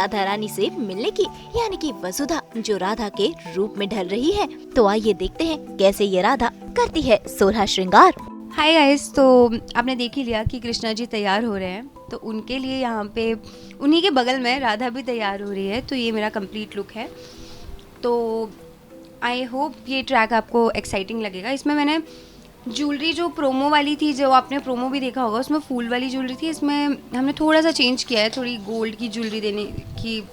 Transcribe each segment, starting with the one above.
राधा रानी से मिलने की, यानी कि वसुधा जो राधा के रूप में ढल रही है। तो आइए देखते हैं कैसे ये राधा करती है 16 श्रृंगार। हाय गाइस, तो आपने देख ही लिया कि कृष्णा जी तैयार हो रहे हैं, तो उनके लिए यहाँ पे उन्हीं के बगल में राधा भी तैयार हो रही है। तो ये मेरा कंप्लीट लुक है। तो आई होप ये ट्रैक आपको एक्साइटिंग लगेगा। इसमें मैंने ज्वेलरी जो प्रोमो वाली थी, जो आपने प्रोमो भी देखा होगा, उसमें फूल वाली ज्वेलरी थी। इसमें हमने थोड़ा सा चेंज किया है, थोड़ी गोल्ड की ज्वेलरी देने की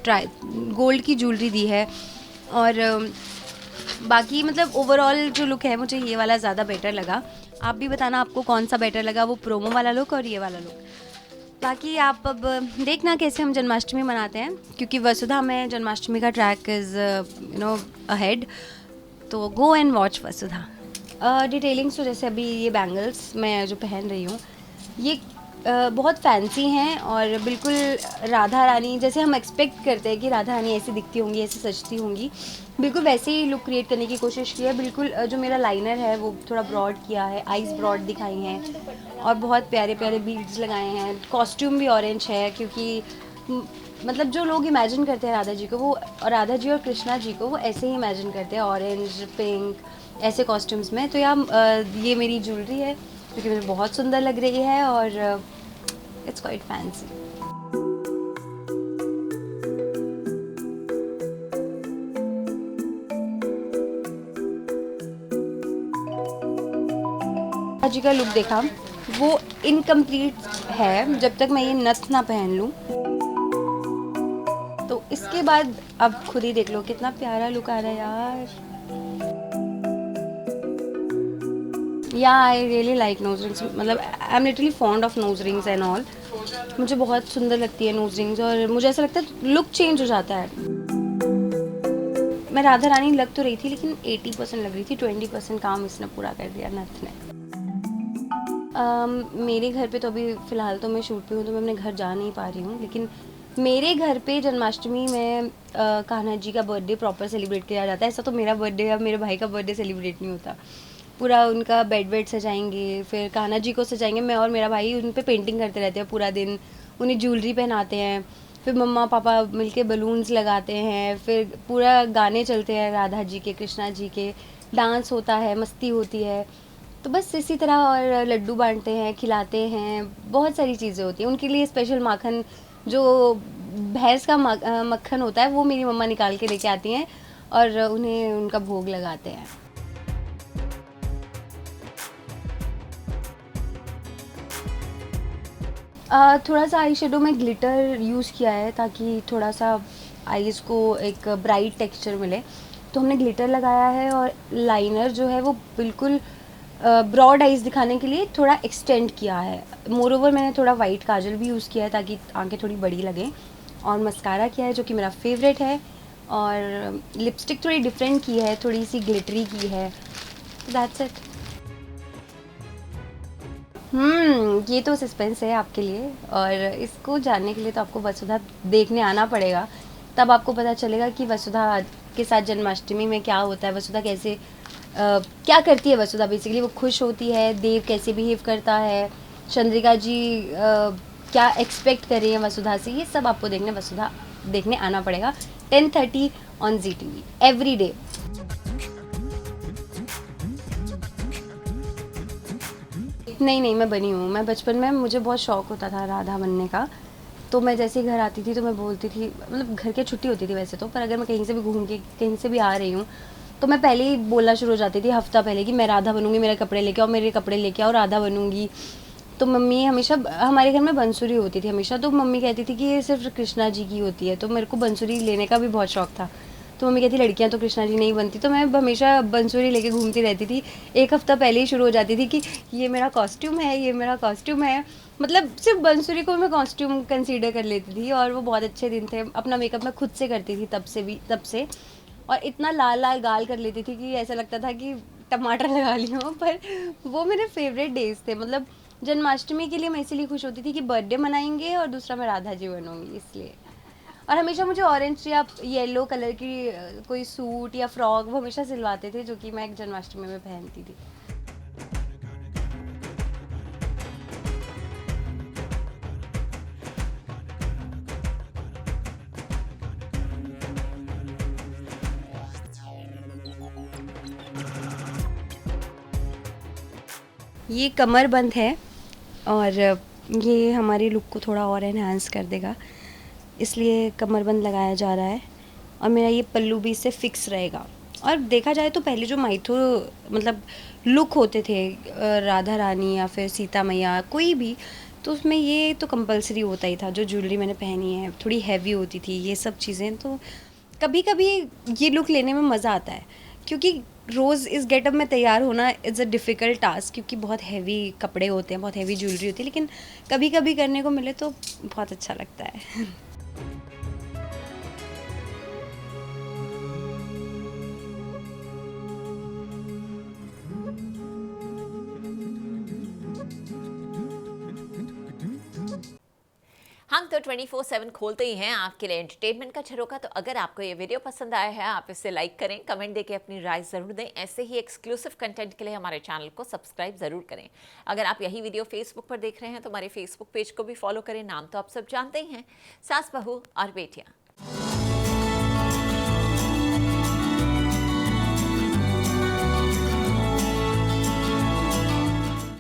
गोल्ड की ज्वेलरी दी है। और बाकी मतलब ओवरऑल जो लुक है मुझे ये वाला ज़्यादा बेटर लगा। आप भी बताना आपको कौन सा बेटर लगा, वो प्रोमो वाला लुक और ये वाला लुक। बाकी आप अब देखना कैसे हम जन्माष्टमी मनाते हैं, क्योंकि वसुधा में जन्माष्टमी का ट्रैक इज़ अहेड। तो go and watch Vasudha. Detailings तो जैसे अभी ये बैंगल्स मैं जो पहन रही हूँ, ये बहुत फैंसी हैं और बिल्कुल राधा रानी जैसे हम एक्सपेक्ट करते हैं कि राधा रानी ऐसी दिखती होंगी, ऐसी सजती होंगी, बिल्कुल वैसे ही लुक क्रिएट करने की कोशिश की है। बिल्कुल जो मेरा लाइनर है वो थोड़ा ब्रॉड किया है, आईज ब्रॉड दिखाई हैं और बहुत प्यारे प्यारे बीड्स लगाए हैं। कॉस्ट्यूम भी ऑरेंज है, क्योंकि मतलब जो लोग इमेजिन करते हैं राधा जी को, वो और राधा जी और कृष्णा जी को वो ऐसे ही इमेजिन करते हैं, ऑरेंज पिंक ऐसे कॉस्ट्यूम्स में। तो ये मेरी ज्वेलरी है जो कि मुझे बहुत सुंदर लग रही है और it's quite fancy. Radha ji का लुक देखा, वो इनकम्प्लीट है जब तक मैं ये नथ ना पहन लूँ। तो इसके बाद अब खुद ही देख लो कितना प्यारा लुक आ रहा है यार। Yeah I really like nose rings, मतलब I am literally fond of nose rings and all. मुझे बहुत सुंदर लगती है नोज रिंग्स और मुझे ऐसा लगता है लुक चेंज हो जाता है। मैं राधा रानी लग तो रही थी, लेकिन 80% लग रही थी, 20% काम इसने पूरा कर दिया नथ ने। मेरे घर पे तो अभी फ़िलहाल तो मैं शूट पे हूँ, तो मैं अपने घर जा नहीं पा रही हूँ। लेकिन मेरे घर पे जन्माष्टमी में कान्हा जी का बर्थडे प्रॉपर सेलिब्रेट किया जाता है। ऐसा तो मेरा बर्थडे या मेरे भाई का बर्थडे सेलिब्रेट नहीं होता। पूरा उनका बेड वेड सजाएंगे, फिर कान्हा जी को सजाएंगे। मैं और मेरा भाई उन पे पेंटिंग करते रहते हैं पूरा दिन, उन्हें ज्वेलरी पहनाते हैं। फिर मम्मा पापा मिलके बलून्स लगाते हैं, फिर पूरा गाने चलते हैं राधा जी के, कृष्णा जी के, डांस होता है, मस्ती होती है। तो बस इसी तरह, और लड्डू बांटते हैं, खिलाते हैं, बहुत सारी चीज़ें होती हैं। उनके लिए स्पेशल माखन, जो भैंस का मक्खन होता है, वो मेरी मम्मा निकाल के लेके आती हैं और उन्हें उनका भोग लगाते हैं। थोड़ा सा आई शेडो में ग्लिटर यूज़ किया है ताकि थोड़ा सा आईज़ को एक ब्राइट टेक्सचर मिले। तो हमने ग्लिटर लगाया है और लाइनर जो है वो बिल्कुल ब्रॉड आइज़ दिखाने के लिए थोड़ा एक्सटेंड किया है। मोर ओवर मैंने थोड़ा वाइट काजल भी यूज़ किया है ताकि आंखें थोड़ी बड़ी लगें, और मस्कारा किया है जो कि मेरा फेवरेट है, और लिपस्टिक थोड़ी डिफरेंट की है, थोड़ी सी ग्लिटरी की है। That's it. ये तो सस्पेंस है आपके लिए, और इसको जानने के लिए तो आपको वसुधा देखने आना पड़ेगा। तब आपको पता चलेगा कि वसुधा के साथ जन्माष्टमी में क्या होता है, वसुधा कैसे क्या करती है। वसुधा बेसिकली वो खुश होती है, देव कैसे बिहेव करता है, चंद्रिका जी क्या एक्सपेक्ट कर रही है वसुधा से, ये सब आपको वसुधा देखने आना पड़ेगा। 10:30 ऑन ZTV एवरी डे। नहीं, मैं बनी हूँ। मैं बचपन में मुझे बहुत शौक होता था राधा बनने का। तो मैं जैसे ही घर आती थी तो मैं बोलती थी, मतलब घर की छुट्टी होती थी वैसे तो, पर अगर मैं कहीं से भी घूम के कहीं से भी आ रही हूँ तो मैं पहले ही बोलना शुरू हो जाती थी, हफ्ता पहले, कि मैं राधा बनूंगी, मेरे कपड़े लेके आओ, मेरे कपड़े लेके आओ, राधा बनूंगी। तो मम्मी हमेशा, हमारे घर में बंसुरी होती थी हमेशा, तो मम्मी कहती थी कि ये सिर्फ कृष्णा जी की होती है। तो मेरे को बंसुरी लेने का भी बहुत शौक था। तो मम्मी कहती लड़कियां तो कृष्णा जी नहीं बनती, तो मैं हमेशा बंसुरी लेके घूमती रहती थी। एक हफ्ता पहले ही शुरू हो जाती थी कि ये मेरा कॉस्ट्यूम है, ये मेरा कॉस्ट्यूम है। मतलब सिर्फ बंसुरी को मैं कॉस्ट्यूम कंसीडर कर लेती थी, और वो बहुत अच्छे दिन थे। अपना मेकअप मैं खुद से करती थी तब से, और इतना लाल लाल गाल कर लेती थी कि ऐसा लगता था कि टमाटर लगा ली हो। पर वो मेरे फेवरेट डेज थे। मतलब जन्माष्टमी के लिए मैं इसीलिए खुश होती थी कि बर्थडे मनाएंगे, और दूसरा मैं राधा जी बनूंगी इसलिए। और हमेशा मुझे ऑरेंज या येलो कलर की कोई सूट या फ्रॉक वो हमेशा सिलवाते थे, जो कि मैं जन्माष्टमी में पहनती थी। ये कमरबंद है और ये हमारे लुक को थोड़ा और एनहांस कर देगा, इसलिए कमरबंद लगाया जा रहा है। और मेरा ये पल्लू भी इससे फिक्स रहेगा। और देखा जाए तो पहले जो माइथो मतलब लुक होते थे, राधा रानी या फिर सीता मैया कोई भी, तो उसमें ये तो कंपलसरी होता ही था। जो ज्वेलरी मैंने पहनी है थोड़ी हैवी होती थी, ये सब चीज़ें। तो कभी कभी ये लुक लेने में मज़ा आता है, क्योंकि रोज़ इस गेटअप में तैयार होना इज़ अ डिफ़िकल्ट टास्क, क्योंकि बहुत हैवी कपड़े होते हैं, बहुत हैवी ज्वेलरी होती है। लेकिन कभी कभी करने को मिले तो बहुत अच्छा लगता है। हम तो 24/7 खोलते ही हैं आपके लिए एंटरटेनमेंट का झरोका। तो अगर आपको ये वीडियो पसंद आया है, आप इसे लाइक करें, कमेंट देके अपनी राय ज़रूर दें। ऐसे ही एक्सक्लूसिव कंटेंट के लिए हमारे चैनल को सब्सक्राइब ज़रूर करें। अगर आप यही वीडियो फेसबुक पर देख रहे हैं तो हमारे फेसबुक पेज को भी फॉलो करें। नाम तो आप सब जानते ही हैं, सास बहू और बेटियाँ।